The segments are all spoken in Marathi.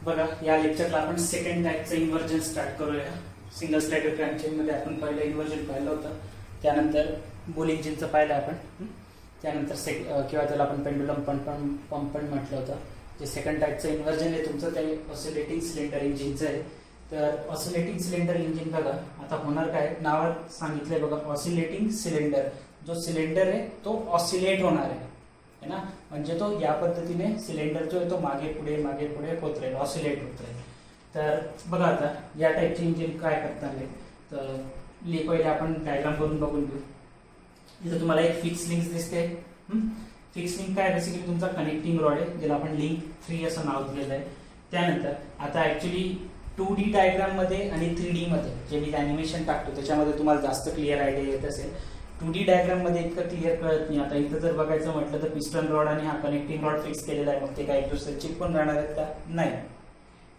बघा, या लेक्चरला आपण सेकंड टाइपचं इन्व्हर्जन स्टार्ट करूया. सिंगल स्टॅटिक क्रॅन्क मध्ये आपण पहिलं इन्व्हर्जन पाहिलं होतं, त्यानंतर बुल इंजिनचं पाहिलं आपण, त्यानंतर किंवा त्याला आपण पेंडुलम पंप पण म्हटलं होतं. जे सेकंड टाइपचं इन्व्हर्जन आहे तुमचं ते ऑसिलेटिंग सिलेंडर इंजिनचं आहे. तर ऑसिलेटिंग सिलेंडर इंजिन बघा आता होणार काय, नावात सांगितलंय बघा, ऑसिलेटिंग सिलेंडर. जो सिलेंडर आहे तो ऑसिलेट होणार आहे ना, म्हणजे तो या पद्धतीने सिलेंडर जो आहे तो मागे पुढे होत राहील, ऑसिलेट होत राहील. तर बघा आता या टाइपचे इंजिन काय करतात तर पहिले आपण डायग्राम करून बघून घेऊ. इथं तुम्हाला एक फिक्स लिंक दिसते. फिक्स लिंक काय, बेसिकली तुमचा कनेक्टिंग रॉड आहे, ज्याला आपण लिंक 3 असं नाव दिलेलं आहे. त्यानंतर आता ऍक्च्युली 2D डायग्राम मध्ये आणि 3D मध्ये जे मी अॅनिमेशन टाकतो त्याच्यामध्ये तुम्हाला जास्त क्लिअर आयडिया येत असेल. 2D डायग्राम मध्ये इतकं क्लिअर कळत नाही. आता इथं जर बघायचं म्हटलं तर पिस्टन रॉड आणि हा कनेक्टिंग रॉड फिक्स केलेला आहे, मग ते काय एक दुसरे चिपकून राहणार आहेत का, नाही.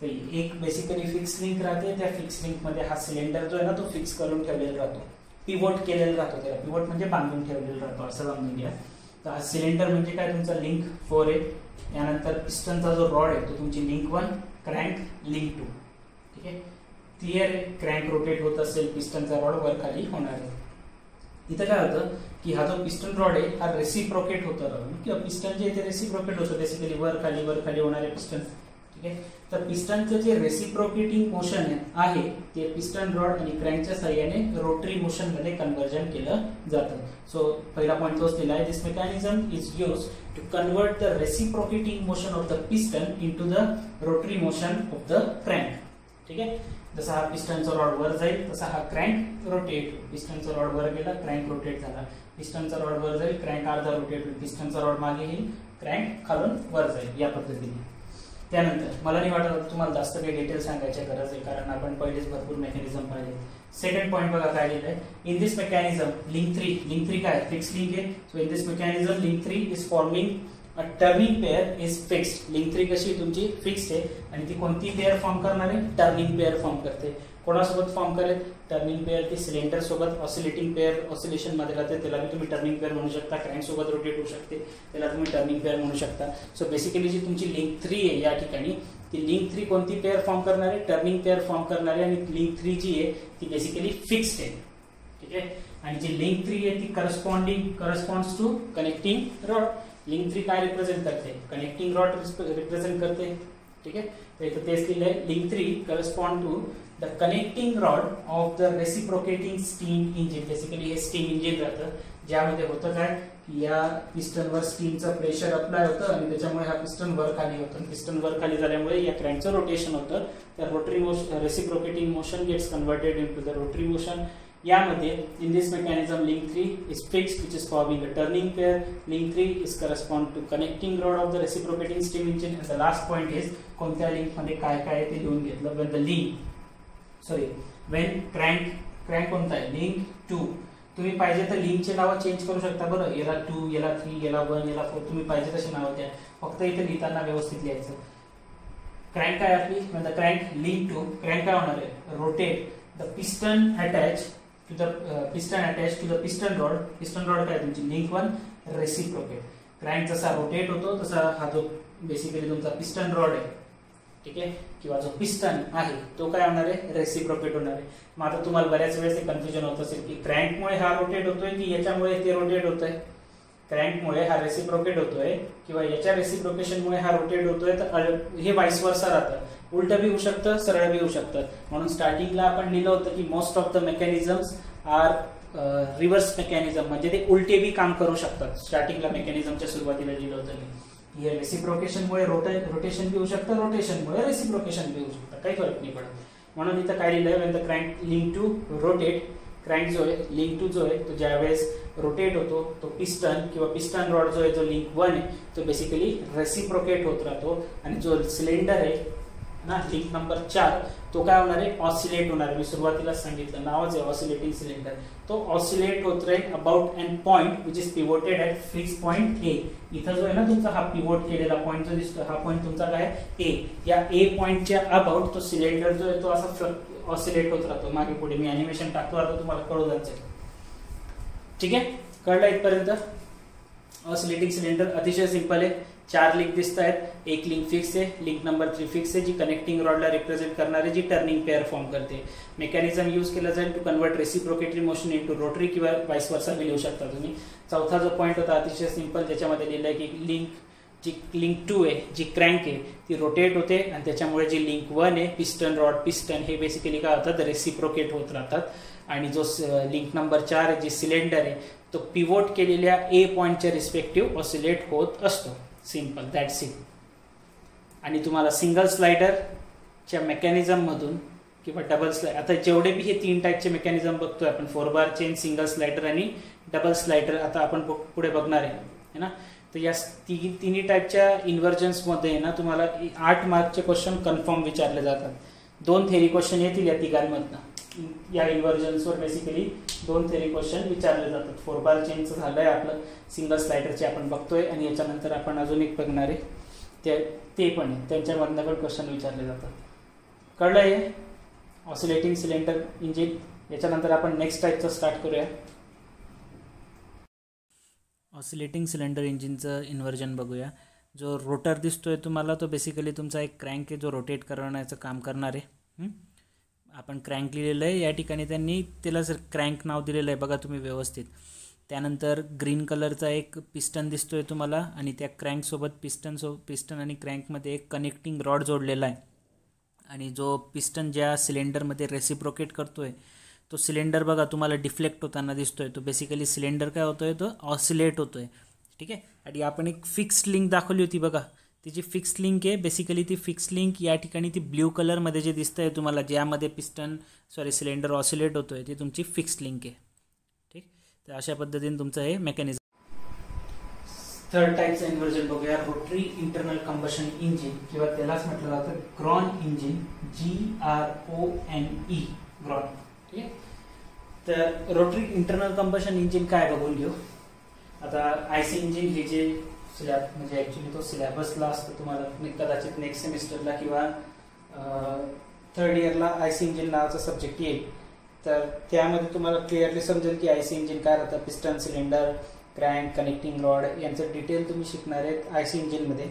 तर एक बेसिकली फिक्स लिंक राहते, त्या फिक्स लिंक मध्ये हा सिलेंडर जो आहे ना तो फिक्स करून ठेवलेला राहतो, पिवोट केलेला राहतो. त्याला पिवोट म्हणजे बांधून ठेवलेला राहतो असं समजून घ्या. तर हा सिलेंडर म्हणजे काय, तुमचा लिंक 4 आहे. यानंतर पिस्टनचा जो रॉड आहे तो तुमची लिंक 1, क्रँक लिंक 2. ठीक आहे, क्लिअर आहे. क्रँक रोटेट होत असेल, पिस्टनचा रॉड वर खाली होणार आहे. इथं काय होतं की हा जो पिस्टन रॉड आहे हा रेसिप्रोकेट होतं, किंवा पिस्टन जे ते रेसिप्रोकेट होतं बेसिकली वर खाली होणारे पिस्टन. ठीक आहे, तर पिस्टनचं जे रेसिप्रोकेटिंग मोशन आहे ते पिस्टन रॉड आणि क्रँकच्या साह्याने रोटरी मोशन मध्ये कन्व्हर्जन केलं जातं. सो पहिला पॉईंट तोच दिला आहे, this mechanism is use to convert the reciprocating motion of the piston into the rotary motion of the crank. ठीक आहे, जसा हा पिस्टनचा रॉड वर जाईल तसा हा क्रँक रोटेट, पिस्टनचा रॉड वर गेला क्रँक रोटेट झाला, पिस्टनचा रॉड वर जाईल क्रँक अर्धा रोटेट होईल, पिस्टनचा रॉड मागे येईल क्रँक खालून वर जाईल, या पद्धतीने. त्यानंतर मला नाही वाटत तुम्हाला जास्त काही डिटेल सांगायची गरज आहे, कारण आपण पहिलेच भरपूर मेकॅनिझम पाहिले. सेकंड पॉईंट बघा काय लिहिलंय, इन दिस मेकॅनिझम लिंक 3 काय फिक्स लिंक आहे. So in this mechanism link 3 is forming a turning pair is fixed. Link 3 कशी तुमची फिक्स्ड आहे आणि ती कोणती पेअर फॉर्म करणार आहे, टर्निंग पेअर फॉर्म करते. कोणासोबत फॉर्म करेल, टर्निंग पेअर ती सिलेंडर सोबत ऑसिलेटिंग पेअर ऑसिलेशन मध्ये राहते, त्याला तुम्ही टर्निंग पेअर म्हणू शकता. क्रँक सोबत रोटेट होऊ शकते, त्याला तुम्ही टर्निंग पेअर म्हणू शकता. सो बेसिकली जी तुमची लिंक 3 आहे या ठिकाणी, ती लिंक 3 कोणती पेअर फॉर्म करणार आहे, टर्निंग पेअर फॉर्म करणार आहे. आणि लिंक 3 जी आहे ती बेसिकली फिक्स्ड आहे. ठीक आहे, आणि जी लिंक 3 आहे ती corresponds to connecting rod. Link 3 काय रिप्रेझेंट करते, कनेक्टिंग रॉड रिप्रेझेंट करते. ठीक आहे, तर इथं तेच लिहिलंय, link 3 correspond to the connecting rod of the reciprocating steam engine. Basically हे स्टीम इंजिन राहतं, ज्यामध्ये होतं काय की या पिस्टनवर स्टीमचं प्रेशर अप्लाय होतं आणि त्याच्यामुळे हा पिस्टन वर खाली होतं. पिस्टन वर खाली झाल्यामुळे या क्रँकचं रोटेशन होतं. त्या rotary motion, reciprocating motion gets converted into the rotary motion. यामध्ये in this mechanism link 3 is fixed which is forming a turning pair. Link 3 is correspond to connecting rod of the reciprocating steam engine. And the last point is कोणत्या लिंक मध्ये काय काय ते लिहून घेतलं. When the link when crank कोणता आहे, लिंक 2. तुम्ही पाहिजे तर लिंकचे नाव चेंज करू शकता बरं, याला 2, याला 3, याला 1, याला 4, तुम्ही पाहिजे तशी नावं द्या, फक्त इथे लिहिताना व्यवस्थित लिहायचं. क्रँक काय आपली, म्हणजे क्रँक लिंक 2. क्रँक काय होणार आहे, rotate the piston attach to the piston rod. Piston rod काय तुमची लिंक 1 रेसिप्रोकेट. क्रँक जसा रोटेट होतो तसा हा जो बेसिकली तुमचा पिस्टन रॉड आहे, ठीक आहे, किंवा जो पिस्टन आहे तो काय होणार आहे, रेसिप्रोकेट होणार आहे. मग आता तुम्हाला बऱ्याच वेळेस हे कन्फ्युजन होत असेल की क्रँकमुळे हा रोटेट होतोय की याच्यामुळे ते रोटेट होतोय. क्रँकमुळे हा रेसिप्रोकेट होतोय किंवा याच्या रेसिप्रोकेशनमुळे हा रोटेट होतोय, तर हे वाईस वर्सा राहतं. उलट बी होऊ शकतं, सरळ बी होऊ शकतं. म्हणून स्टार्टिंगला आपण लिहिलं होतं की most of the mechanisms are reverse mechanism, म्हणजे ते उलटे बी काम करू शकतात. स्टार्टिंगला मेकॅनिझमच्या सुरुवातीला लिहिलं होतं मी, हे रेसिप्रोकेशनमुळे रोटेशन बी होऊ शकतं, रोटेशनमुळे रेसिप्रोकेशन बी होऊ शकतं, काही फरक नाही पडत. म्हणून इथं काय लिहिलंय, Wien the crank link 2 rotate. Crank जो आहे लिंक 2 जो आहे तो ज्यावेळेस रोटेट होतो तो पिस्टन किंवा पिस्टन रॉड जो आहे जो लिंक 1 आहे तो बेसिकली रेसिप्रोकेट होत राहतो. आणि जो सिलेंडर आहे ना लिंक नंबर 4 तो काय होणार आहे, ऑसिलेट होणार आहे. मी सुरुवातीला सांगितलं नावच आहे ऑसिलेटिंग सिलेंडर. तो ऑसिलेट होत राहील about an point which is pivoted at fix point A. इथं जो आहे ना तुमचा हा पिवोट केलेला पॉइंट जो दिसतो, हा पॉइंट तुमचा काय ए. या ए पॉइंटच्या अबाउट तो सिलेंडर जो आहे तो असा ऑसिलेट होत राहतो मागे पुढे. मी अॅनिमेशन टाकतो आता तुम्हाला कळू जायचं. ठीक आहे, कळलं इथपर्यंत. ऑसिलेटिंग सिलेंडर अतिशय सिंपल आहे. 4 लिंक दिसत आहेत, एक लिंक फिक्स आहे, लिंक नंबर 3 फिक्स आहे जी कनेक्टिंग रॉडला रिप्रेझेंट करणारे जी टर्निंग पेअर फॉर्म करते. मेकॅनिझम यूज केला जाईल to convert reciprocatory motion into rotary किंवा वाइस वर्सा लिहू शकता तुम्ही. चौथा जो पॉईंट होता अतिशय सिंपल, त्याच्यामध्ये लिहिलंय की लिंक 2 आहे जी क्रँक आहे ती रोटेट होते आणि त्याच्यामुळे जी लिंक 1 आहे पिस्टन रॉड पिस्टन हे बेसिकली काय होतात रेसिप्रोकेट होत राहतात. आणि जो लिंक नंबर 4 आहे जी सिलेंडर आहे तो पिवोट केलेल्या ए पॉइंटच्या रिस्पेक्टिव्ह ऑसिलेट होत असतो. Simple, that's it. आणि तुम्हाला सिंगल स्लायडरच्या मेकॅनिझम मधून किंवा डबल स्लाइडर, आता जेवढे बी हे 3 टाईपचे मेकॅनिझम बघतोय आपण, 4 बार चेन, सिंगल स्लायडर आणि डबल स्लायडर, आता आपण पुढे बघणार आहे ना. तर या तिन्ही टाईपच्या इन्व्हर्जन्समध्ये ना तुम्हाला 8 मार्कचे क्वेश्चन कन्फर्म विचारले जातात. 2 थेरी क्वेश्चन येतील या तिघांमधनं. या इन्व्हर्जन्सवर बेसिकली 2 थेरी क्वेश्चन विचारले जातात. 4 बार चेनचं झालंय आपलं, सिंगल स्लायडरचे आपण बघतोय आणि याच्यानंतर आपण अजून एक बघणार आहे ते पण आहे, त्यांच्यामधनं पण क्वेश्चन विचारले जातात. कळलंय ऑसिलेटिंग सिलेंडर इंजिन. याच्यानंतर आपण नेक्स्ट टाईपचं स्टार्ट करूया. ऑसिलेटिंग सिलेंडर इंजिनचं इन्व्हर्जन बघूया. जो रोटर दिसतोय तुम्हाला तो बेसिकली तुमचा एक क्रँक आहे जो रोटेट करण्याचं काम करणार आहे. आपण क्रँक लिहिलेलं आहे, या ठिकाणी त्यांनी त्याला जर क्रँक नाव दिलेलं आहे बघा तुम्ही व्यवस्थित. त्यानंतर ग्रीन कलरचा एक पिस्टन दिसतोय तुम्हाला आणि त्या क्रँकसोबत पिस्टन आणि क्रँकमध्ये एक कनेक्टिंग रॉड जोडलेला आहे. आणि जो पिस्टन ज्या सिलेंडरमध्ये रेसिप्रोकेट करतोय तो सिलेंडर बघा तुम्हाला डिफ्लेक्ट होताना दिसतोय. तो बेसिकली सिलेंडर काय होतोय, तो ऑसिलेट होतोय. ठीक आहे. आणि आपण एक फिक्स्ड लिंक दाखवली होती बघा, ती जी फिक्स्ड लिंक आहे बेसिकली ती फिक्स्ड लिंक या ठिकाणी ती ब्ल्यू कलरमध्ये जे दिसतंय तुम्हाला, ज्यामध्ये सिलेंडर ऑसिलेट होतोय ती तुमची फिक्स्ड लिंक आहे. ठीक. तर अशा पद्धतीने तुमचं हे मेकॅनिझम. थर्ड टाईपचं इन्व्हर्जन बघूया, रोटरी इंटरनल कंबशन इंजिन किंवा त्यालाच म्हटलं जातं ग्रॉन इंजिन, GRONE, ग्रॉन. ठीक आहे. तर रोटरी इंटरनल कंबशन इंजिन काय बघून घेऊ. आता आयसी इंजिन हे जे म्हणजे ऍक्च्युली तो सिलेबसला असतो तुम्हाला कदाचित नेक्स्ट सेमिस्टरला किंवा 3rd इयरला आयसी इंजिन नावाचा सब्जेक्ट येईल. तर त्यामध्ये तुम्हाला क्लिअरली समजेल की आयसी इंजिन काय राहतं. Piston, cylinder, crank, connecting rod यांचं डिटेल तुम्ही शिकणार आहेत आयसी इंजिनमध्ये.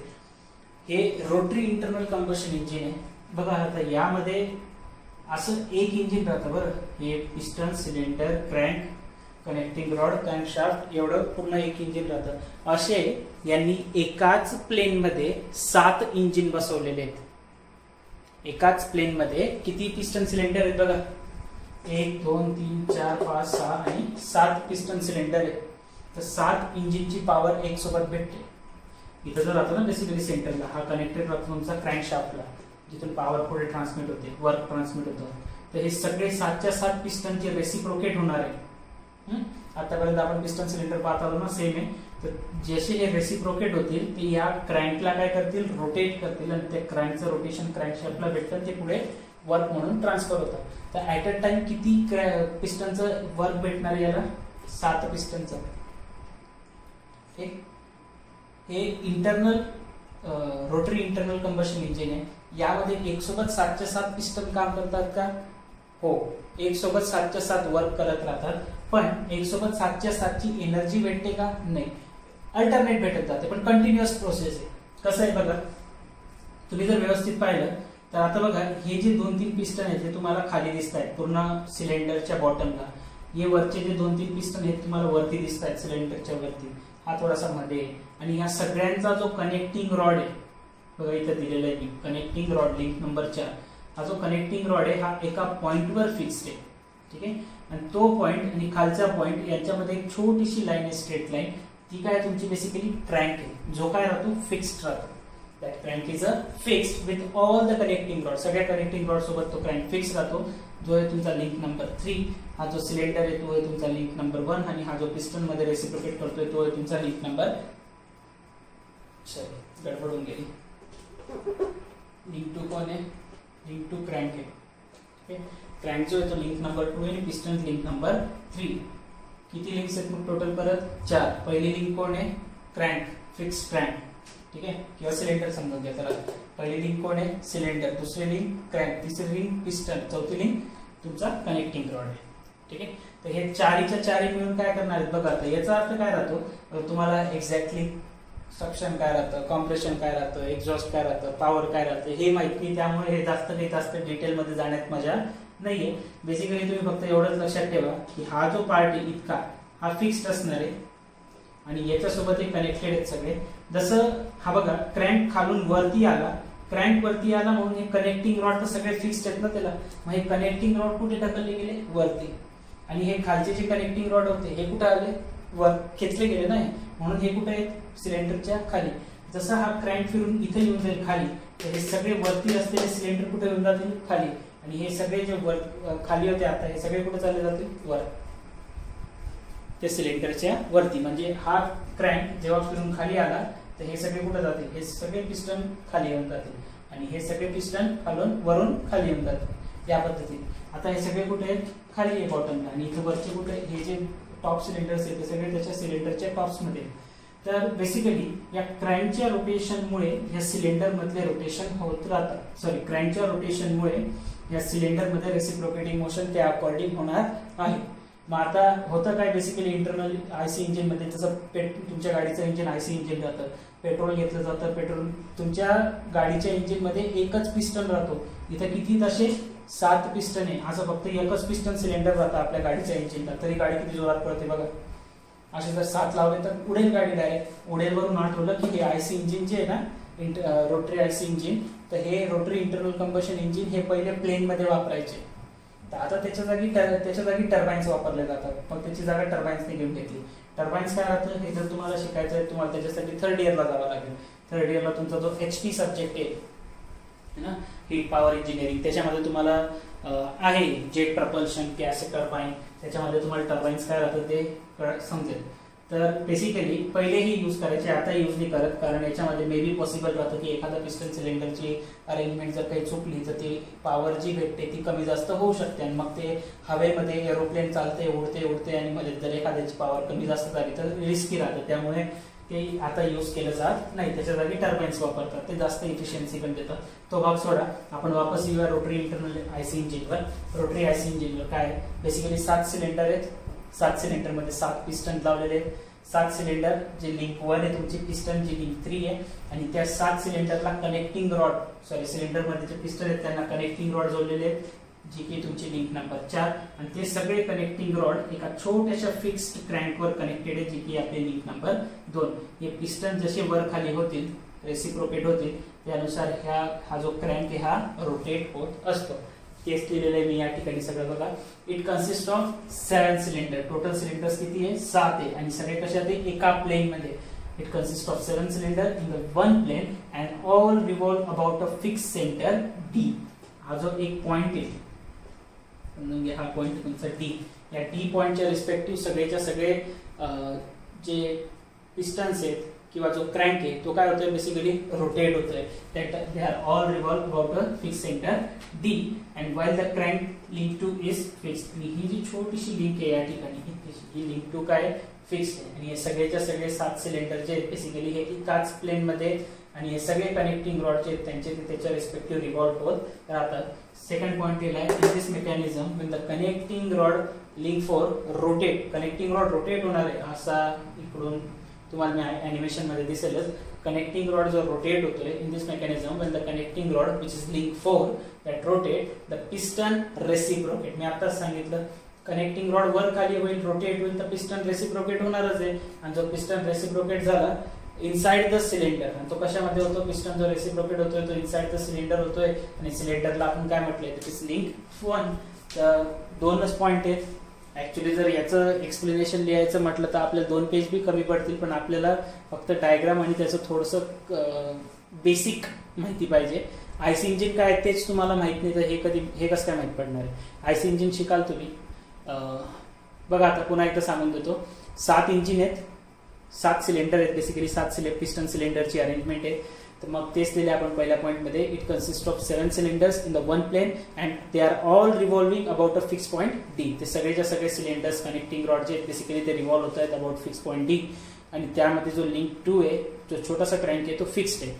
हे रोटरी इंटरनल कंबशन इंजिन आहे बघा. आता यामध्ये असं एक इंजिन राहतं बरं. हे piston, cylinder, crank, connecting rod, crankshaft एवढं पूर्ण एक इंजिन राहतं. असे यांनी एकाच प्लेनमध्ये 7 इंजिन बसवलेले आहेत. एकाच प्लेनमध्ये किती पिस्टन सिलेंडर आहेत बघा. 1 2 3 4 5 6 आणि 7 पिस्टन सिलेंडर आहेत. तर 7 इंजिनची पॉवर एक सोबत भेटते. इथं जर राहतो ना बेसिकली सेंटरला, हा कनेक्टेड राहतो तुमचा क्रँकशाफ्टला, जिथून पॉवर पुढे ट्रान्समिट होते, वर्क ट्रान्समिट होतं. तर हे सगळे 7च्या 7 पिस्टनचे रेसिप्रोकेट होणार आहे. आतापर्यंत आपण पिस्टन सिलेंडर पाहत आलो ना, सेम आहे. तर जसे हे रेसिप्रोकेट होतील ते या क्रँकला काय करतील, रोटेट करतील आणि त्या क्रँकचं रोटेशन क्रँकशाफ्टला भेटतं, ते पुढे वर्क म्हणून ट्रान्सफर होतं. तर ऍट अ टाइम किती पिस्टनचं वर्क भेटणार याला, 7 पिस्टनचं. हे internal rotary internal combustion engine आहे. यामध्ये एक सोबत 7च्या 7 पिस्टन काम करतात का, हो. एक सोबत 7च्या 7 वर्क करत राहतात. पण एक सोबत 7च्या 7ची एनर्जी भेटते का, नाही. अल्टरनेट भेटत जाते, पण कंटिन्युअस प्रोसेस आहे. कसं आहे बघा, तुम्ही जर व्यवस्थित पाहिलं तर आता बघा हे जे 2-3 पिस्टन आहेत ते तुम्हाला खाली दिसत आहेत पूर्ण सिलेंडरच्या बॉटमला. हे वरचे जे 2-3 पिस्टन आहेत तुम्हाला वरती दिसत आहेत सिलेंडरच्या वरती, हा थोडासा मध्ये. आणि ह्या सगळ्यांचा जो कनेक्टिंग रॉड आहे बघा, इथं दिलेला आहे कनेक्टिंग रॉड लिंक नंबर 4. हा जो कनेक्टिंग रॉड आहे हा एका पॉइंटवर फिक्स्ड आहे. ठीक आहे. आणि तो पॉइंट आणि खालचा पॉइंट यांच्यामध्ये एक छोटीशी लाईन आहे, स्ट्रेट लाईन. ती काय तुमची बेसिकली क्रँक आहे, जो काय राहतो फिक्स्ड राहतो. That crank is a fixed with all the connecting rod. सगळ्या कनेक्टिंग रॉड सोबत तो क्रँक फिक्स राहतो. जो आहे तुमचा लिंक नंबर 3. हा जो सिलेंडर आहे तो आहे तुमचा लिंक नंबर 1 आणि हा जो पिस्टन मध्ये रेसिप्रोकेट करतोय तो आहे तुमचा लिंक नंबर, सॉरी गडबडून गेली, लिंक 2 कोण आहे, लिंक 2 क्रँक आहे. ओके. क्रँक जो आहे तो लिंक नंबर 2 आणि पिस्टन लिंक नंबर 3. किती लिंक्स आहेत मग टोटल परत 4. पहिली लिंक कोण आहे, क्रँक, फिक्स्ड क्रँक. ठीक आहे, किंवा सिलेंडर समजून घ्या त्याला. पहिली लिंक कोण आहे, सिलेंडर. दुसरी लिंक क्रँक. तिसरी लिंक पिस्टन. चौथी लिंक तुमचा कनेक्टिंग रॉड आहे. ठीक आहे. तर हे 4च्या 4 मिळून काय करणार आहेत बघा. आता याचा अर्थ काय राहतो, तुम्हाला एक्झॅक्टली सक्शन काय राहतं, कॉम्प्रेशन काय राहतं, एक्झॉस्ट काय राहतं, पॉवर काय राहतं हे माहित नाही, त्यामुळे हे जास्त डिटेलमध्ये जाण्यात मजा नाहीये. बेसिकली तुम्ही फक्त एवढंच लक्षात ठेवा की हा जो पार्ट आहे इतका हा फिक्स्ड असणार आहे आणि याच्यासोबत हे कनेक्टेड आहेत सगळे. जसं हा बघा क्रँक खालून वरती आला, क्रँक वरती आला म्हणून हे कनेक्टिंग रॉड तर सगळे फिक्स्ड आहेत ना त्याला, मग हे कनेक्टिंग रॉड कुठे ढकलले गेले, वरती. आणि हे खालचे जे कनेक्टिंग रॉड होते हे कुठे आले, वर खेचले गेले नाही, म्हणून हे कुठे आहेत, सिलेंडरच्या खाली. जसं हा क्रँक फिरून इथे येऊन जाईल खाली, तर हे सगळे वरती असलेले सिलेंडर कुठे येऊन जातील, खाली. आणि हे सगळे जे वर खाली होते आता हे सगळे कुठे चालले जातील, वर, त्या सिलेंडरच्या वरती. म्हणजे हा क्रँक जेव्हा फिरून खाली आला तर हे सगळे कुठे जातील, हे सगळे पिस्टन खाली येऊन जातील आणि हे सगळे पिस्टन वरून खाली येऊन जातील या पद्धतीने. आता हे सगळे कुठे आहेत, खाली आहे बॉटमला, आणि इथे वरचे कुठे, हे जे टॉप सिलेंडर्स आहेत ते सगळे त्याच्या सिलेंडरच्या टॉप्स मध्ये. तर बेसिकली या क्रँकच्या रोटेशनमुळे या सिलेंडर मधले रोटेशन होत राहतात, सॉरी क्रँकच्या रोटेशनमुळे या सिलेंडर मध्ये रेसिप्रोकेटिंग मोशन त्या अकॉर्डिंग होणार आहे. मग आता होतं काय, बेसिकली इंटरनल आयसी इंजिन मध्ये जसं तुमच्या गाडीचं इंजिन आयसी इंजिन राहतं, पेट्रोल घेतलं जातं, पेट्रोल तुमच्या गाडीच्या इंजिन मध्ये एकच पिस्टन राहतो. इथं किती, तसे 7 पिस्टन आहे, असं फक्त एकच पिस्टन सिलेंडर राहतं आपल्या गाडीच्या इंजिनला, तरी गाडी किती जोरात पळते बघा. असे जर 7 लावले तर उडेल गाडी डायरेक्ट. उडेलवरून आठवलं की हे आयसी इंजिन जे आहे ना, रोटरी आयसी इंजिन, तर हे रोटरी इंटरनल कंबशन इंजिन हे पहिले प्लेन मध्ये वापरायचे. तर आता त्याच्या जागी टर्बाइन्स वापरले जातात, पण त्याची जागा टर्बाइन्सने घेऊन घेतली. टर्बाइन्स काय राहतं हे जर तुम्हाला शिकायचं आहे, तुम्हाला त्याच्यासाठी 3rd इयरला जावं लागेल. 3rd इयरला तुमचा जो HP सब्जेक्ट आहे ना, हीट पॉवर इंजिनिअरिंग, त्याच्यामध्ये तुम्हाला आहे जेट प्रपल्शन, गॅस टर्बाइन, त्याच्यामध्ये तुम्हाला टर्बाइन्स काय राहतं ते समजेल. तर बेसिकली पहिलेही यूज करायचे, आता यूज नाही करत, कारण याच्यामध्ये मे बी पॉसिबल राहतं की एखादा पिस्टन सिलेंडरची अरेंजमेंट जर काही चुकली तर ती पॉवर जी भेटते ती कमी जास्त होऊ शकते, आणि मग ते हवेमध्ये एरोप्लेन चालते, उडते आणि मध्ये जर एखाद्याची पॉवर कमी जास्त झाली तर रिस्की राहतं. त्यामुळे ते आता यूज केलं जात नाही, त्याच्या जागी टर्बाइन्स वापरतात, ते जास्त इफिशियन्सी पण देतात. तो भाग सोडा, आपण वापस येऊया रोटरी इंटरनल आयसी इंजिनवर. रोटरी आयसी इंजिनवर काय बेसिकली 7 सिलेंडर आहेत, 7 सिलेंडर मध्ये 7 पिस्टन लावलेले आहेत. 7 सिलेंडर जे लिंक 1 आहे तुमची, पिस्टन जी लिंक 3 आहे, आणि त्या 7 सिलेंडरला कनेक्टिंग रॉड, सॉरी सिलेंडर मध्ये जे पिस्टन आहेत त्यांना कनेक्टिंग रॉड जोडलेले आहेत, जी की तुमची लिंक नंबर 4, आणि ते सगळे कनेक्टिंग रॉड एका छोट्याशा फिक्स्ड क्रँकवर कनेक्टेड आहे, जी की आपली लिंक नंबर 2. हे पिस्टन जसे वर खाली होतील, रेसिप्रोकेट होतील, त्यानुसार हा जो क्रँक आहे हा रोटेट होत असतो. केस लिहिलेलं आहे मी या ठिकाणी सगळं बघा. It consist of 7 cylinder, total cylinders किती आहे, 7 आहे, आणि सगळे कशात आहे, एका प्लेन मध्ये. It consist of 7 cylinder in the one plane and all revolve about a fix centre D. हा जो एक पॉइंट आहे, हा पॉइंट तुमचा D, या D पॉइंटच्या रिस्पेक्टिव्ह सगळेच्या सगळे जे पिस्टन्स आहेत किंवा जो क्रँक आहे तो काय होतोय, बेसिकली रोटेट होतोय. दे are all revolve about a fix centre D, and while the crank link 2 is fixed. आणि ही जी छोटीशी लिंक आहे या ठिकाणी, ही लिंक 2 काय फिक्स्ड आहे, आणि हे सगळेच्या सगळे 7 सिलेंडर जे आहेत बेसिकली हे एकाच प्लेन मध्ये, आणि हे सगळे कनेक्टिंग रॉड जे आहेत त्यांचे ते त्याच्या रिस्पेक्टिव्ह रिव्हॉल्व होत राहतात. सेकंड पॉइंट दिलाय, in this mechanism when the connecting rod link 4 rotate, connecting rod rotate होणार आहे, असा इकडून तुम्हाला मी ॲनिमेशन मध्ये दिसेलच. कनेक्टिंग रॉड जो रोटेट होतोय, in this mechanism when the connecting rod which is link 4 that rotate, the piston reciprocate. मी आताच सांगितलं कनेक्टिंग रॉड वर खाली होईल, रोटेट होईल, तर पिस्टन रेसिप्रोकेट होणारच आहे, आणि जो पिस्टन रेसिप्रोकेट झाला इनसाइड द सिलेंडर, आणि तो कशामध्ये होतो, पिस्टन जो रेसिप्रोकेट होतोय तो इनसाइड द सिलेंडर होतोय, आणि सिलेंडरला आपण काय म्हटलंय, इट इज लिंक 1. तर 2च पॉइंट आहेत. ऍक्च्युली जर याचं एक्सप्लेनेशन लिहायचं म्हटलं तर आपल्याला 2 पेज बी कमी पडतील, पण आपल्याला फक्त डायग्राम आणि त्याचं थोडंसं बेसिक माहिती पाहिजे. आयसी इंजिन काय तेच तुम्हाला माहित नाही तर हे कसं काय माहित पडणार आहे. आयसी इंजिन शिकाल तुम्ही. बघा आता पुन्हा एकदा सांगून देतो, 7 इंजिन आहेत, 7 सिलेंडर आहेत, बेसिकली 7 पिस्टन सिलेंडरची अरेंजमेंट आहे. तर मग तेच दिले आपण पहिल्या पॉइंट मध्ये. It consist of 7 cylinders in the one plane and they are all revolving about a fix point D. ते सगळेच्या सगळे सिलेंडर्स कनेक्टिंग रॉड जे बेसिकली ते रिव्हॉल्व होत आहेत अबाउट फिक्स पॉइंट D, आणि त्यामध्ये जो लिंक 2 आहे, जो छोटासा क्रँक आहे तो फिक्स्ड आहे.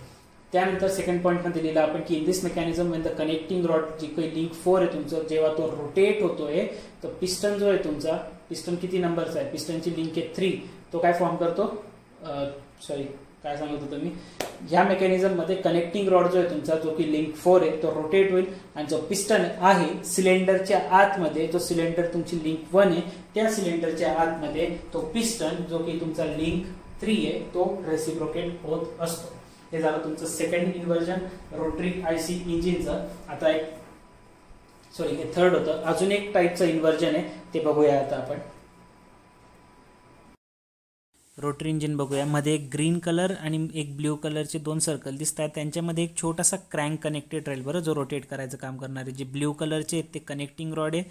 त्यानंतर सेकंड पॉइंट मध्ये लिहिला आपण की in this mechanism when the connecting rod जी काही लिंक 4 आहे तुमचं, जेव्हा तो रोटेट होतोय तर पिस्टन जो आहे तुमचा, पिस्टन किती नंबरचा आहे, पिस्टनची लिंक आहे 3, तो काय फॉर्म करतो, सॉरी काय सांगत होतो मी, ह्या मेकॅनिझम मध्ये कनेक्टिंग रॉड जो आहे तुमचा, जो की लिंक 4 आहे, तो रोटेट होईल आणि जो पिस्टन आहे सिलेंडरच्या आतमध्ये, जो सिलेंडर तुमची लिंक 1 आहे त्या सिलेंडरच्या आतमध्ये तो पिस्टन जो की तुमचा लिंक 3 आहे तो रेसिप्रोकेट होत असतो. हे झालं तुमचं सेकंड इन्व्हर्जन रोटरी आयसी इंजिनचं. आता एक हे थर्ड होतं. अजून एक टाईपचं इन्व्हर्जन आहे ते बघूया आता आपण. रोटरी इंजिन बघूया. मध्ये एक ग्रीन कलर आणि एक ब्ल्यू कलरचे 2 सर्कल दिसत आहेत. त्यांच्यामध्ये एक छोटासा क्रँक कनेक्टेड राहील बरं, जो रोटेट करायचं काम करणार आहे. जे ब्ल्यू कलरचे आहेत ते कनेक्टिंग रॉड आहे,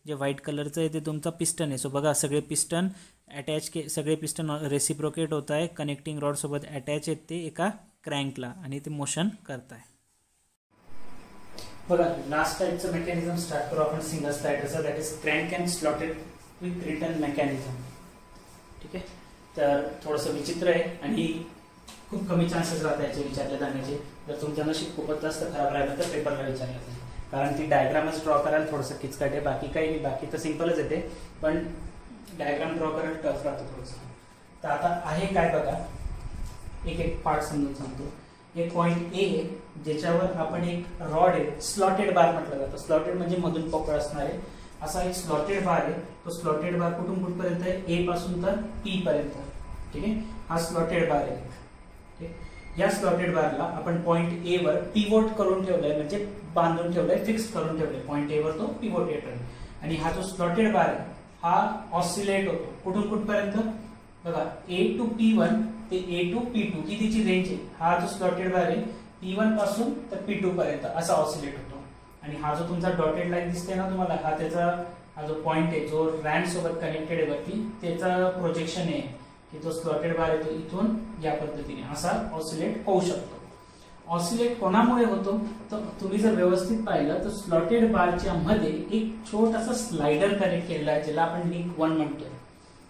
जे व्हाईट कलरचं आहे ते तुमचा पिस्टन आहे. सो बघा सगळे पिस्टन अटॅच सगळे पिस्टन रेसिप्रोकेट होत आहे, कनेक्टिंग रॉड सोबत अटॅच आहेत ते एका क्रँकला आणि ते मोशन करत आहे. बघा लास्ट टाईपचं मेकॅनिझम स्टार्ट करू आपण सिंगल स्लाइडरचं, that is crank and slotted quick return mechanism. ठीक आहे, तर थोडंसं विचित्र आहे आणि खूप कमी चान्सेस राहतात याचे विचारले जाण्याचे. जर तुमच्या नशीब खूपच जास्त खराब राहिलं तर पेपरला विचारलं जाईल, कारण ती डायग्रामच ड्रॉ करायला थोडंसं किचकट आहे. बाकी काही नाही, बाकी तर सिम्पलच येते, पण डायग्राम ड्रॉ करायला टफ राहतो थोडंसं. तर आता आहे काय बघा, एक पार्ट समजून सांगतो. एक पॉइंट ए आहे ज्याच्यावर आपण एक रॉड आहे, स्लॉटेड बार म्हटलं जातं. स्लॉटेड म्हणजे मधून पोकळ असणार आहे. असा एक स्लॉटेड बार आहे. तो स्लॉटेड बार कुठून कुठपर्यंत आहे, ए पासून तर पी पर्यंत. ठीक आहे, हा स्लॉटेड बार आहे. ठीक, या स्लॉटेड बारला आपण पॉइंट ए वर पिवोट करून ठेवलंय, म्हणजे बांधून ठेवलंय, फिक्स करून ठेवलंय. पॉइंट ए वर तो पिवोट येतोय आणि हा जो स्लॉटेड बार आहे हा ऑसिलेट होतो. कुठून कुठपर्यंत बघा, ए टू P1 ते ए टू P2 ही तिची रेंज आहे. हा जो स्लॉटेड बार आहे P1 पासून तर P2 पर्यंत असा ऑसिलेट होतो. आणि हा जो तुमचा डॉटेड लाईन दिसते ना तुम्हाला, हा त्याचा हा जो पॉइंट आहे जो रॅम्प सोबत कनेक्टेड आहे वरती, त्याचा प्रोजेक्शन आहे की जो स्लॉटेड बार आहे तो इथून या पद्धतीने असा ऑसिलेट होऊ शकतो. ऑसिलेट कोणामुळे होतो तर तुम्ही जर व्यवस्थित पाहिलं तर स्लॉटेड बारच्या मध्ये एक छोटासा स्लाइडर कनेक्ट केलेला आहे, ज्याला आपण लिंक 1 म्हणतोय.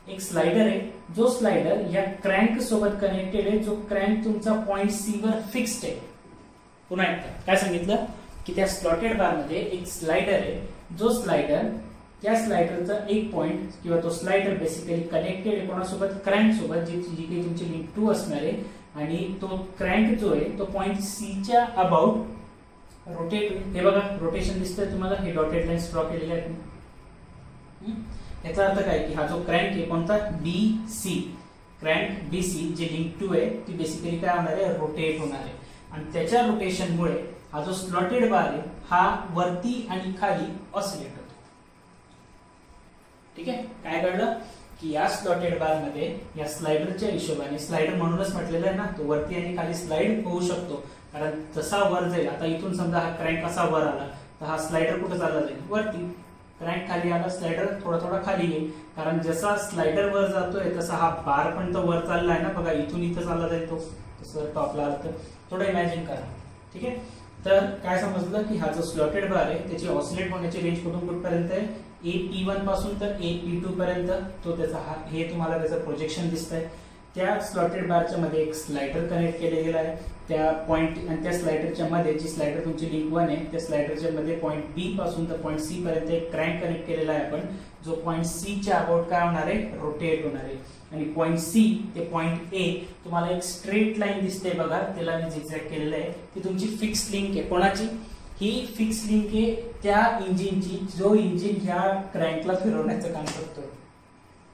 एक स्लाइडर आहे, जो स्लाइडर या क्रँक सोबत कनेक्टेड आहे, जो क्रँक तुमचा पॉइंट सी वर फिक्स्ड आहे. पुन्हा एकदा काय सांगितलं की त्या स्लॉटेड बार मध्ये एक स्लाइडर आहे, जो स्लाइडर त्या स्लाइडरचा एक पॉइंट किंवा तो स्लाइडर बेसिकली कनेक्टेड आहे कोणासोबत, क्रँक सोबत, जी काही तुमची लिंक 2 असणार आहे. आणि तो क्रँक जो आहे तो पॉइंट सी च्या अबाउट रोटेट. हे बघा रोटेशन दिसतंय तुम्हाला, हे डॉटेड लाईन्स ड्रॉ केलेले आहेत. याचा अर्थ काय की हा जो क्रँक आहे कोणता, BC, क्रँक BC जे लिंक 2 आहे ती बेसिकली काय होणार आहे, रोटेट होणार आहे. आणि त्याच्या रोटेशनमुळे हा जो स्लॉटेड बार आहे हा वरती आणि खाली ऑसिलेट होतो. ठीक आहे, काय कळलं की या स्लॉटेड बार मध्ये या स्लाइडरच्या हिशोबाने, स्लाइडर म्हणूनच म्हटलेलं आहे ना, तो वरती आणि खाली स्लाइड होऊ शकतो. कारण जसा वर जाईल, आता इथून समजा हा क्रँक असा वर आला तर हा स्लाइडर कुठे चालला जाईल, वरती. क्रँक खाली आला, स्लाइडर थोडा थोडा खाली येईल. कारण जसा स्लाइडर वर जातोय तसा हा बार पण तो वर चाललाय ना, बघा इथून इथं चालला जाईल तो, तसं टॉपला आला तर थोडं इमॅजिन करा. ठीक आहे, तर काय समजलं की हा जो स्लॉटेड बार आहे त्याची ऑसिलेट होण्याची रेंज कुठून कुठपर्यंत आहे, ए P1 पासून तर ए P2 पर्यंत. तो त्याचा हे तुम्हाला त्याचं प्रोजेक्शन दिसतंय. त्या स्लॉटेड बारच्या मध्ये एक स्लाइडर कनेक्ट केले गेला आहे. त्या पॉइंट आणि त्या स्लाइडरच्या मध्ये, जी स्लाइडर तुमची लिंक 1 आहे, त्या स्लाइडरच्या मध्ये पॉइंट B पासून तर पॉइंट C पर्यंत एक क्रँक कनेक्ट केलेला आहे आपण, जो पॉइंट C च्या अबाउट काय होणार आहे, रोटेट होणार आहे. आणि पॉइंट C ते पॉइंट A तुम्हाला एक स्ट्रेट लाईन दिसते बघा, त्याला मी झिगझॅग केलेलं आहे. ती तुमची फिक्स लिंक आहे. कोणाची, ही फिक्स लिंक आहे त्या इंजिनची, जो इंजिन ह्या क्रँकला फिरवण्याचं काम करतोय.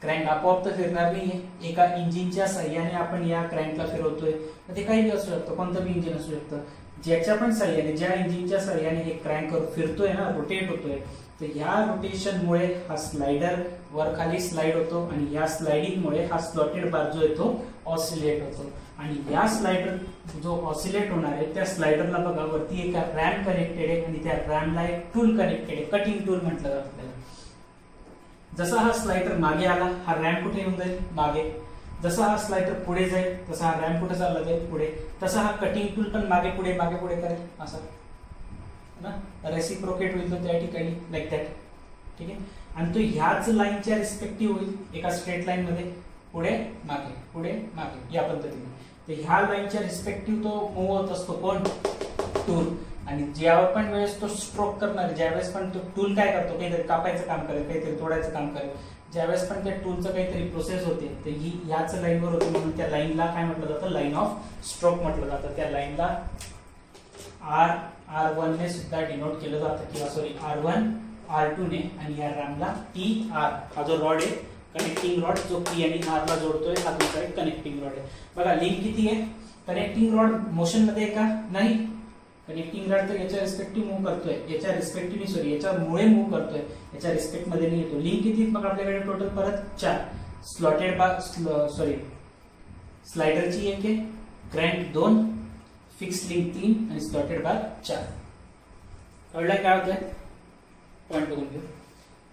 क्रँक आपोआप तर फिरणार नाहीये, एका इंजिनच्या साह्याने आपण या क्रँकला फिरवतोय. ते काही असू शकतं, कोणतं बी इंजिन असू शकतं. ज्याच्या पण साह्याने, ज्या इंजिनच्या साह्याने हे क्रँक फिरतोय ना, रोटेट होतोय, तर ह्या रोटेशनमुळे हा स्लाइडर वर खाली स्लाइड होतो आणि या स्लाइडिंगमुळे हा स्लॉटेड बार जो आहे तो ऑसिलेट होतो. आणि या स्लाइडर जो ऑसिलेट होणार आहे त्या स्लाइडरला बघा वरती एक रॅम कनेक्टेड आहे आणि त्या रॅमला एक टूल कनेक्टेड आहे, कटिंग टूल म्हटलं जातं त्याला. जसा हा स्लाइडर मागे आला, हा रॅम कुठे येऊन जाईल, मागे. जसा हा स्लाइडर पुढे जाईल तसा हा रॅम कुठे चालला जाईल, पुढे. तसा हा कटिंग टूल पण मागे पुढे करेल, असं ना, रेसिप्रोकेट होईल तो त्या ठिकाणी, लाईक दॅट. ठीक आहे, आणि तो ह्याच लाईनच्या रिस्पेक्टिव्ह होईल, एका स्ट्रेट लाईन मध्ये पुढे मागे या पद्धतीने. तर ह्या लाईनच्या रिस्पेक्टिव्ह तो मूव्ह होत असतो, कोण, टूल. आणि ज्या पण वेळेस तो स्ट्रोक करणार, ज्यावेळेस पण तो टूल काय करतो, काहीतरी कापायचं काम करेल, काहीतरी तोडायचं काम करेल, ज्यावेळेस पण त्या टूलचं काहीतरी प्रोसेस होते तर ही याच लाईनवर होती म्हणून त्या लाईनला काय म्हटलं जातं, लाईन ऑफ स्ट्रोक म्हटलं जातं. त्या लाईनला R1 ने सुद्धा डिनोट केलं जातं किंवा सॉरी R1 R2 ने आणि या रॅमला TR हा जो रॉड आहे कनेक्टिंग रॉड जो P आणि R ला जोडतोय हा तुमचा एक कनेक्टिंग रॉड आहे. बघा लिंक किती आहे, कनेक्टिंग रॉड मोशन मध्ये आहे का, नाही. कनेक्टिंग रॉड तर याच्या रिस्पेक्टिव्ह मूव्ह करतोय, याच्या रिस्पेक्टिव्ह सॉरी याच्यामुळे मूव्ह करतोय, याच्या रिस्पेक्ट मध्ये नाही येतो. लिंक किती बघा आपल्याकडे टोटल परत 4. स्लॉटेड बार सॉरी स्लाइडरची एक आहे, क्रॅन्क 2, फिक्स लिंक 3 आणि स्लॉटेड बार 4. कळलं काय होतंय, पॉइंट बघून घेऊ.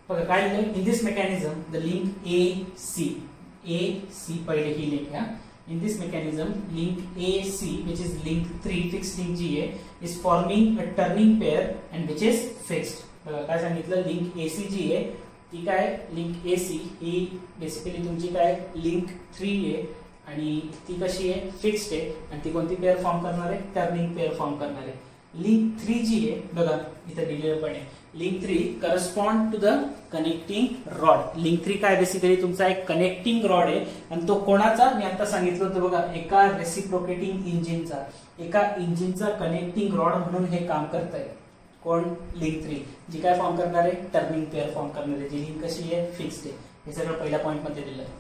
बघा काय लिहिलंय, in this mechanism the link AC पहिले ही लिंक आहे. In this mechanism, link AC, which is link 3, fixed link GA, is forming a turning pair and which is fixed. काय सांगितलं, लिंक AC जी आहे ती काय, लिंक AC ही बेसिकली तुमची काय लिंक 3 आहे आणि ती कशी आहे, फिक्स्ड आहे आणि ती कोणती पेअर फॉर्म करणार आहे, टर्निंग पेअर फॉर्म करणार आहे. लिंक 3 जी आहे बघा इथे दिलेलं पण आहे, link 3 correspond to the connecting rod. Link 3 काय बेसिकली तुमचा एक कनेक्टिंग रॉड आहे आणि तो कोणाचा, मी आता सांगितलं होतं बघा, एका रेसिप्रोकेटिंग इंजिनचा, एका इंजिनचा कनेक्टिंग रॉड म्हणून हे काम करत आहे. कोण, लिंक 3 जी काय फॉर्म करणार आहे, टर्निंग पेअर फॉर्म करणार आहे. जी लिंक कशी आहे, फिक्स्ड आहे. हे सगळं पहिल्या पॉइंट मध्ये दिलं आहे.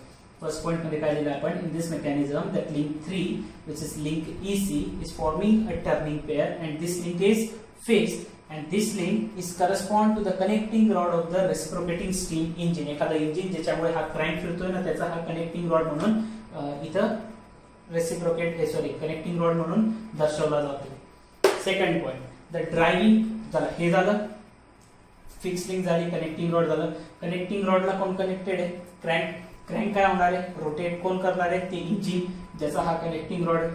फर्स्ट पॉइंट मध्ये काय लिहिलं आपण, in this mechanism that link 3 which is link EC is forming a turning pair and this link is fixed and this link is correspond to the connecting rod of the reciprocating steam engine. एखादा इंजिन ज्याच्यामुळे हा क्रॅन्क फिरतोय ना त्याचा हा कनेक्टिंग रॉड म्हणून इथं रेसिप्रोकेट सॉरी कनेक्टिंग रॉड म्हणून दर्शवला जातो. सेकंड पॉइंट, द ड्रायव्हिंग झालं, हे झालं फिक्स लिंक झाली, कनेक्टिंग रॉड झालं. कनेक्टिंग रॉडला कोण कनेक्टेड आहे, क्रॅन्क. क्रॅन्क काय होणार आहे, रोटेट कोण करणार आहे, ते इंजिन ज्याचा हा कनेक्टिंग रॉड आहे.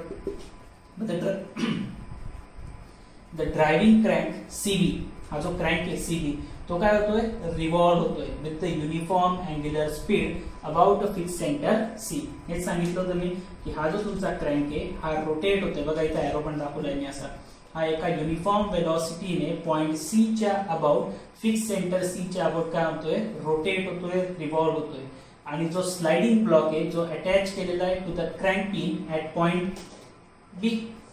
द ड्रायव्हिंग क्रॅन्क CB, हा जो क्रॅन्क आहे CB तो काय होतोय, रिव्हॉल्व होतोय with the uniform angular speed about a fix centre C. हेच सांगितलं होतं मी की हा जो तुमचा क्रॅन्क आहे हा रोटेट होतोय, बघा इथे एरो पण दाखवलाय मी असा, हा एका युनिफॉर्म वेलॉसिटीने पॉइंट C च्या अबाउट फिक्स सेंटर C च्या अबाउट काय होतोय, रोटेट होतोय, रिव्हॉल्व होतोय. आणि जो स्लाइडिंग ब्लॉक आहे जो अटॅच केलेला आहे to the crank pin at point B,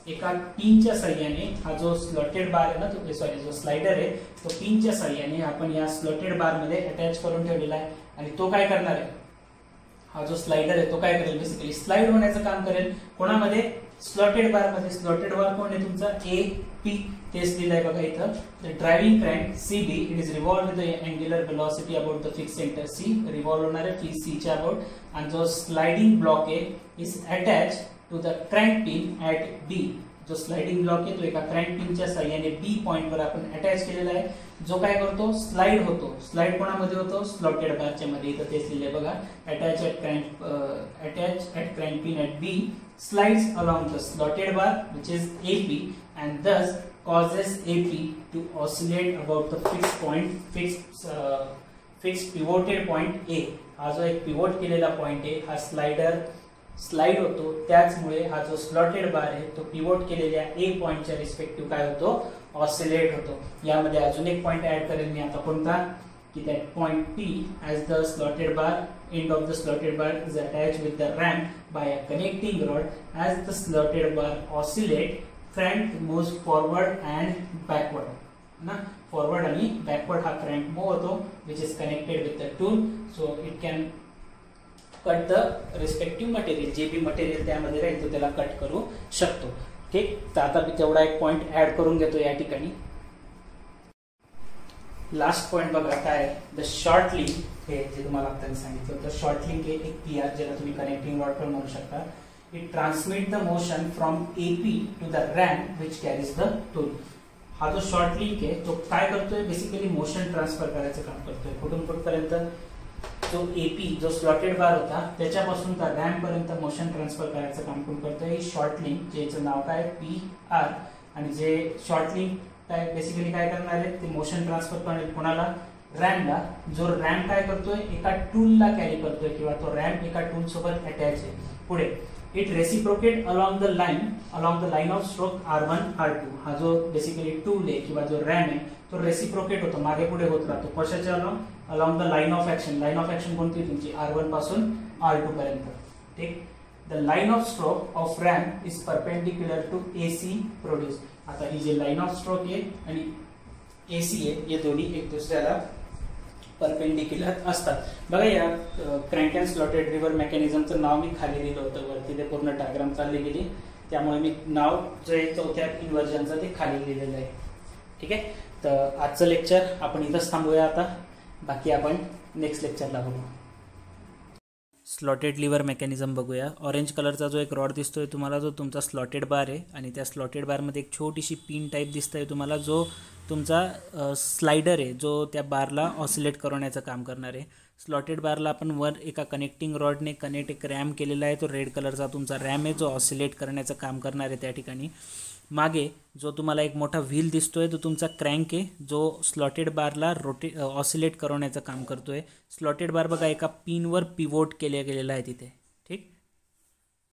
एका पिनच्या साह्याने हा जो स्लॉटेड बार आहे ना तो सॉरी जो स्लाइडर आहे तो पिनच्या साह्याने आपण या स्लॉटेड बार मध्ये अटॅच करून ठेवलेला आहे. आणि तो काय करणार आहे, हा जो स्लाइडर आहे तो काय करेल, बेसिकली स्लाइड होण्याचं काम करेल. कोणामध्ये, स्लॉटेड बार मध्ये. स्लॉटेड बार कोण आहे तुमचा, AP. तेच दिलंय बघा इथं, the driving crank CB it is revolve with the angular velocity about the fix centre C, revolve होणार आहे C च्या अबाउट. आणि जो स्लाइडिंग ब्लॉक आहे is attach to the crank pin at B. जो स्लाइडिंग ब्लॉक आहे तो एका क्रॅन्क पिनच्या साह्याने B पॉइंट वर आपण अटॅच केलेला आहे, जो काय करतो, स्लाइड होतो. स्लाइड कोणामध्ये होतो, स्लॉटेड बारच्या मध्ये. इथं तेच लिहिलंय बघा, attach at crank pin at B slides along the slotted bar which is AP and thus causes AP to oscillate about the fixed pivoted point A. हा जो एक पिवोट केलेला पॉइंट आहे हा स्लाइड होतो, त्याचमुळे हा जो स्लॉटेड बार आहे तो पिवोट केलेल्या A पॉइंटच्या रिस्पेक्टिव्ह काय होतो, ऑसिलेट होतो. यामध्ये अजून एक पॉइंट ऍड करेल मी आता, कोणता की that point P as the slotted bar end of the slotted bar is attached with the ramp by a connecting rod. As the slotted bar oscillate, crank moves forward and backward. ना forward आणि backward हा crank move होतो which is connected with the tool, so it can cut the respective material. जे भी मटेरियल त्यामध्ये राहील तो त्याला कट करू शकतो. ठीक, तर आता मी तेवढा एक पॉइंट ऍड करून घेतो या ठिकाणी. लास्ट पॉइंट बघा काय, द शॉर्ट लिंक. हे जे तुम्हाला आता सांगितलं तर शॉर्ट लिंक हे एक PR ज्याला तुम्ही कनेक्टिंग रॉड पण म्हणू शकता. It transmit the motion from AP to the ram which carries the tool. हा जो शॉर्ट लिंक आहे तो काय करतोय, बेसिकली मोशन ट्रान्सफर करायचं काम करतोय. कुठून कुठपर्यंत, जो AP जो स्लॉटेड बार होता त्याच्यापासून त्या रॅम्प पर्यंत मोशन ट्रान्सफर करायचं काम कोण करतोय, ही शॉर्ट लिंक, ज्याचं नाव काय PR. आणि जे शॉर्ट लिंक काय बेसिकली काय करणार आहे, ते मोशन ट्रान्सफर करणार कोणाला, रॅम्पला. जो रॅम्प काय करतोय, एका टूलला कॅरी करतोय किंवा तो रॅम्प एका टूल सोबत अटॅच आहे. पुढे it reciprocate along the line of stroke R1 R2. हा जो बेसिकली टूल आहे किंवा जो रॅम आहे तो रेसिप्रोकेट होतो, मागे पुढे होत राहतो. कशाच्या along the line of action कोणती तुमची R1 पासून R2 पर्यंत. ठीक. The line of stroke of ram is perpendicular to AC produce. आता ही जी लाईन ऑफ स्ट्रोक आहे आणि AC आहे हे दोन्ही एक दुसऱ्याला परपेंडिक्युलर असतात. बघा या क्रँक अँड स्लॉटेड लिव्हर मेकॅनिझमचं नाव मी खाली लिहिलं होतं, वरती ते पूर्ण डायग्राम चालली गेली, त्यामुळे मी नाव जे चौथ्या इन्व्हर्जनचं ते खाली लिहिलेलं आहे. ठीक आहे. तर आजचं लेक्चर आपण इथंच थांबूया. आता बाकी आपण नेक्स्ट लेक्चरला बघू. स्लॉटेड लिव्हर मेकॅनिझम बघूया. ऑरेंज कलरचा जो एक रॉड दिसतोय तुम्हाला, जो तुमचा स्लॉटेड बार आहे आणि त्या स्लॉटेड बारमध्ये एक छोटीशी पिन टाईप दिसतंय तुम्हाला, जो तुमचा स्लायडर आहे, जो त्या बारला ऑसिलेट करवण्याचं काम करणार आहे. स्लॉटेड बारला आपण वर एका कनेक्टिंग रॉडने एक रॅम केलेला आहे, तो रेड कलरचा तुमचा रॅम आहे, जो ऑसिलेट करण्याचं काम करणार आहे त्या ठिकाणी. मागे जो तुम्हाला एक मोठा व्हील दिसतोय तो तुमचा क्रँक आहे, जो स्लॉटेड बारला ऑसिलेट करवण्याचं काम करतोय. स्लॉटेड बार बघा एका पिनवर पिवोट केला गेलेला आहे तिथे.